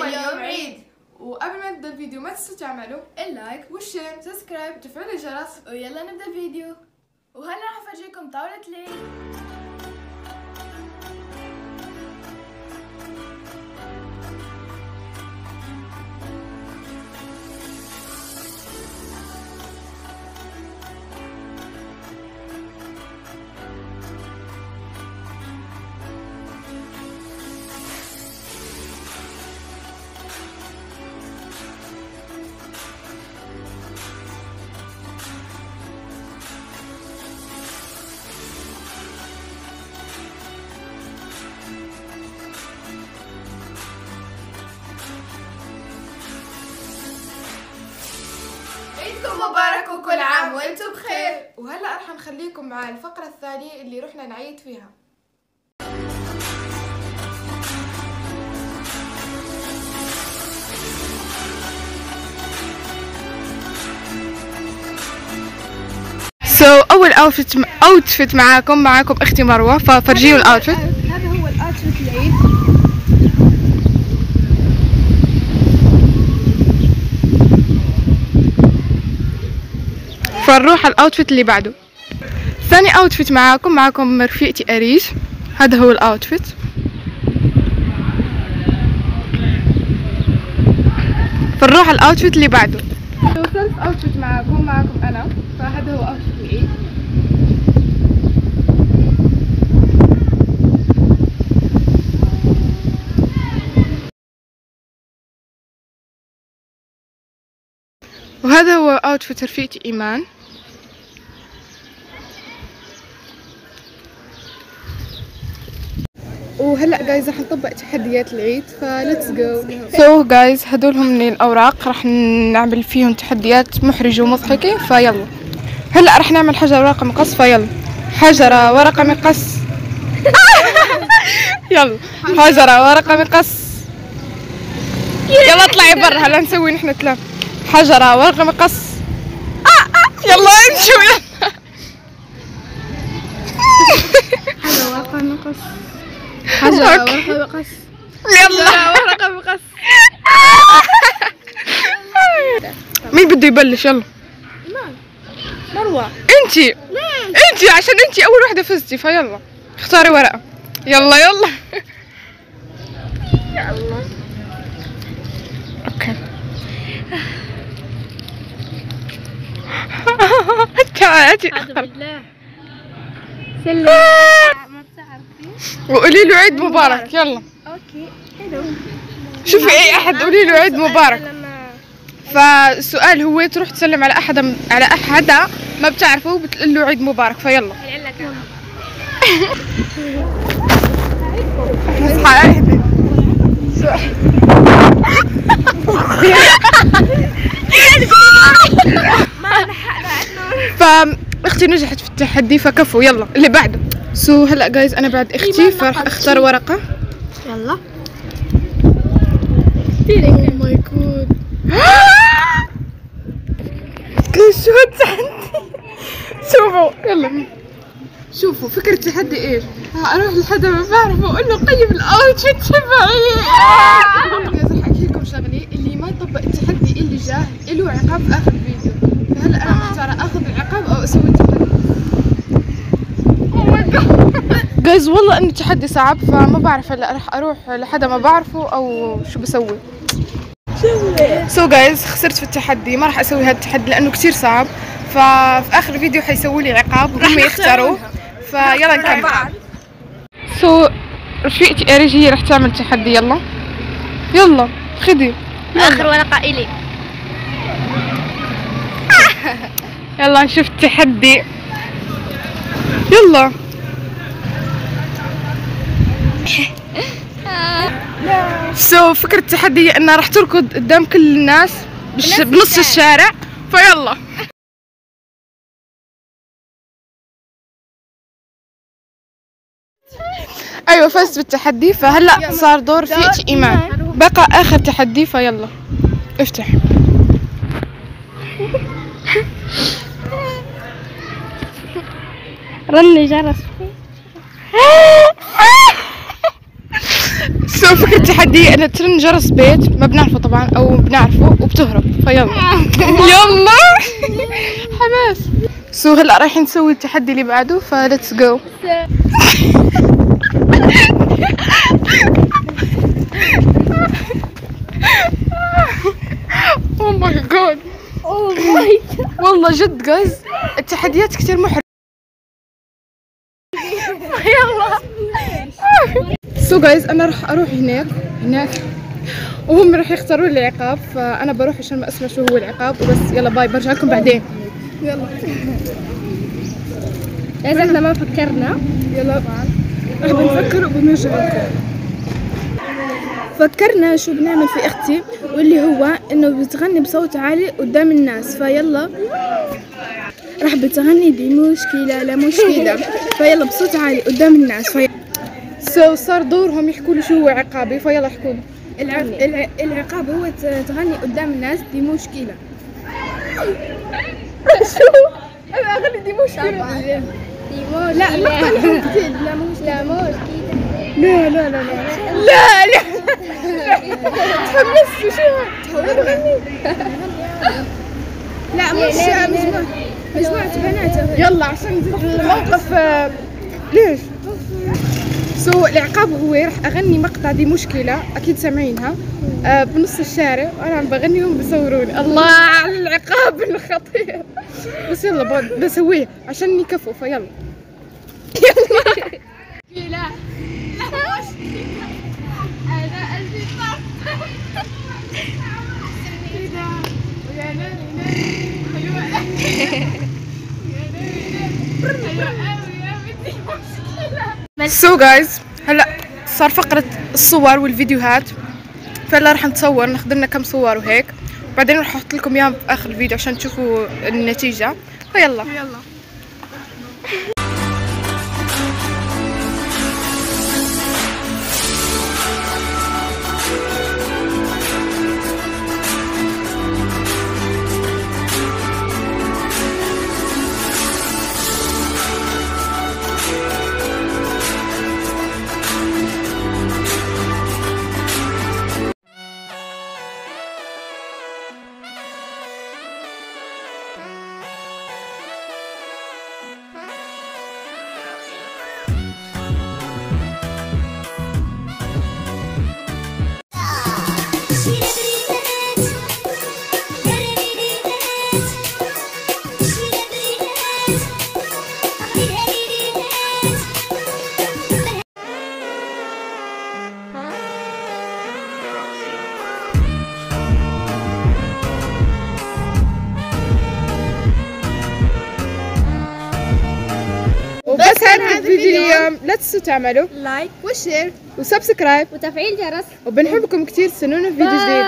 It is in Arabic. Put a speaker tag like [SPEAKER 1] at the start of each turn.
[SPEAKER 1] اليوم عيد.
[SPEAKER 2] وقبل ما نبدا الفيديو ما تنسوا تعملوا
[SPEAKER 1] اللايك
[SPEAKER 2] والشير
[SPEAKER 1] سبسكرايب
[SPEAKER 2] وتفعيل الجرس.
[SPEAKER 1] ويلا نبدا الفيديو. وهلا راح افرجيكم طاولة العيد.
[SPEAKER 2] عيدكم مبارك وكل عام وانتم بخير. وهلا راح نخليكم مع الفقرة الثانية اللي رحنا نعيد فيها. اول اوتفيت معاكم اختي مروة، ففرجيوا الاوتفيت.
[SPEAKER 1] هذا هو الاوتفيت العيد.
[SPEAKER 2] فنروح على الاوتفيت اللي بعده. ثاني اوتفيت معاكم رفيقتي اريج. هذا هو الاوتفيت. فنروح على الاوتفيت اللي بعده. ثالث اوتفيت معاكم انا، فهذا هو اوتفيت العيد. وهذا هو اوتفيت رفيقتي ايمان. وهلا جايز رح نطبق تحديات العيد، فليتس جو. جايز هدول هم من الاوراق رح نعمل فيهم تحديات محرجه ومضحكه، فيلا. هلا رح نعمل حجر ورقه مقص، فيلا. حجره ورقه مقص. يلا حجره ورقه مقص. يلا اطلعي برا، هلا نسوي نحن ثلاث. حجره ورقه مقص. يلا امشوا يلا.
[SPEAKER 1] حجر ورقة مقص. حجر ورقة مقص.
[SPEAKER 2] يلا
[SPEAKER 1] ورقة مقص.
[SPEAKER 2] مين بده يبلش؟ يلا
[SPEAKER 1] مروة.
[SPEAKER 2] انتي عشان انتي اول وحده فزتي، فيلا اختاري ورقه. يلا اوكي. تعالي
[SPEAKER 1] بالله سلم. ما بتعرفي.
[SPEAKER 2] وقولي له عيد مبارك. يلا
[SPEAKER 1] اوكي حلو.
[SPEAKER 2] شوفي اي احد قولي له عيد مبارك. فالسؤال هو تروح تسلم على احدا ما بتعرفه وبتقول له عيد مبارك، فيلا. فاختي نجحت في التحدي، فكفو. يلا اللي بعده. هلا جايز انا بعد اختي، فراح اختار ورقه.
[SPEAKER 1] يلا.
[SPEAKER 2] اوه ماي جاد. شو التحدي؟ شوفوا يلا، شوفوا فكرة التحدي ايش؟ اروح لحدا ما بعرفه واقول له قيم الاوتفيت تبعي. راح احكي لكم شغله، اللي ما يطبق التحدي اللي جاه له عقاب في اخر الفيديو. فهلا انا محتاره اخذ العقاب او اسوي التحدي. جايز والله انه التحدي صعب، فما بعرف. هلا راح اروح لحدا ما بعرفه او شو بسوي. جايز خسرت في التحدي، ما راح اسوي هذا التحدي لانه كثير صعب. ففي اخر الفيديو حيسووا لي عقاب وهم يختاروا. فيلا نكمل. رفيقتي اريج هي راح تعمل تحدي. يلا خدي
[SPEAKER 1] اخر ورقة الي.
[SPEAKER 2] يلا نشوف التحدي. يلا فكرة التحدي هي انها راح تركض قدام كل الناس بنص الشارع، فيلا. ايوه فزت بالتحدي. فهلا صار دور رفيقتي ايمان، بقى اخر تحدي. فيلا افتح.
[SPEAKER 1] رن جرس.
[SPEAKER 2] سو فكرة التحدي انها ترن جرس بيت ما بنعرفه طبعا او بنعرفه وبتهرب فيلا. يلا حماس. سو هلا رايحين نسوي التحدي اللي بعده فليتس جو. اوه ماي جاد والله جد جايز التحديات كتير محرجة. يلا سو جايز انا راح اروح هناك وهم راح يختاروا لي عقاب فانا بروح عشان ما اسمع شو هو العقاب وبس. يلا باي برجع لكم بعدين. يلا
[SPEAKER 3] لازم احنا ما فكرنا.
[SPEAKER 2] يلا راح بنفكر وبنرجع لكم.
[SPEAKER 1] فكرنا شو بنعمل في اختي واللي هو انه بتغني بصوت عالي قدام الناس فيلا راح بتغني دي مشكلة لا مشكلة فيلا بصوت عالي قدام الناس
[SPEAKER 2] سو صار دورهم يحكوا لي شو هو عقابي فيلا احكوا لي.
[SPEAKER 1] العقاب هو تغني قدام الناس دي مشكلة.
[SPEAKER 2] شو انا اغني دي مشكلة؟
[SPEAKER 1] لا المقطع اللي كتير لا مشكلة
[SPEAKER 2] لا لا لا لا لا لا تحمست شو تغني؟
[SPEAKER 1] لا مش مجموعة بنات.
[SPEAKER 2] يلا عشان الموقف ليش؟ سو العقاب هو راح اغني مقطع دي مشكلة اكيد سامعينها بنص الشارع وانا عم بغني وهم بصوروني. الله على العقاب الخطير بس يلا بسويه عشان يكفوا فيلا. يلا لا انا قلبي سو جايز هلا صار فقرة الصور والفيديوهات فهلا رح نتصور ناخذ لنا كم صور وهيك بعدين رح احط لكم اياهم في اخر الفيديو عشان تشوفوا النتيجة فيلا. وبس هذا الفيديو اليوم لا تنسوا تعملوا
[SPEAKER 1] لايك وشير
[SPEAKER 2] وسبسكرايب
[SPEAKER 3] وتفعيل جرس
[SPEAKER 2] وبنحبكم كتير. استنونا في فيديو جديد.